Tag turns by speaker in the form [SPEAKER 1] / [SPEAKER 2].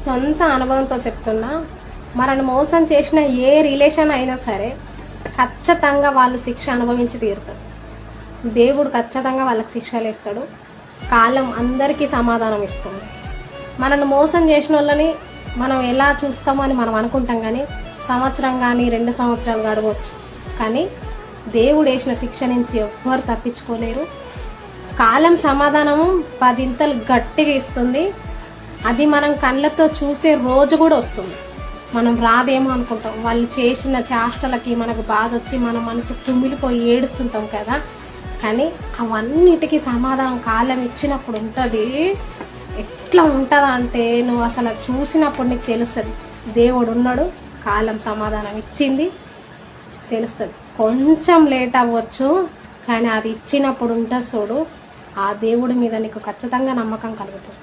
[SPEAKER 1] సొంత అనుభవంతో చెప్తున్నా, మనల్ని మోసం చేసిన ఏ రిలేషన్ అయినా సరే ఖచ్చితంగా వాళ్ళు శిక్ష అనుభవించి తీరుతారు. దేవుడు ఖచ్చితంగా వాళ్ళకి శిక్షలు ఇస్తాడు. కాలం అందరికీ సమాధానం ఇస్తుంది. మనల్ని మోసం చేసిన వాళ్ళని మనం ఎలా చూస్తామని మనం అనుకుంటాం, కానీ సంవత్సరం కానీ 2 సంవత్సరాలు గడవచ్చు, కానీ దేవుడు వేసిన శిక్ష నుంచి ఎవ్వరు తప్పించుకోలేరు. కాలం సమాధానము 10 గట్టిగా ఇస్తుంది. అది మనం కళ్ళతో చూసే రోజు కూడా వస్తుంది. మనం రాదేమో అనుకుంటాం. వాళ్ళు చేసిన చేష్టలకి మనకు బాధ వచ్చి మన మనసు కుమిలిపోయి ఏడుస్తుంటాం కదా, కానీ అవన్నిటికీ సమాధానం కాలం ఇచ్చినప్పుడు ఉంటుంది. ఎట్లా ఉంటుంది అంటే నువ్వు అసలు చూసినప్పుడు నీకు తెలుస్తుంది దేవుడు ఉన్నాడు, కాలం సమాధానం ఇచ్చింది తెలుస్తుంది. కొంచెం లేట్ అవ్వచ్చు, కానీ అది ఇచ్చినప్పుడు ఉంటుంది చూడు, ఆ దేవుడి మీద నీకు ఖచ్చితంగా నమ్మకం కలుగుతుంది.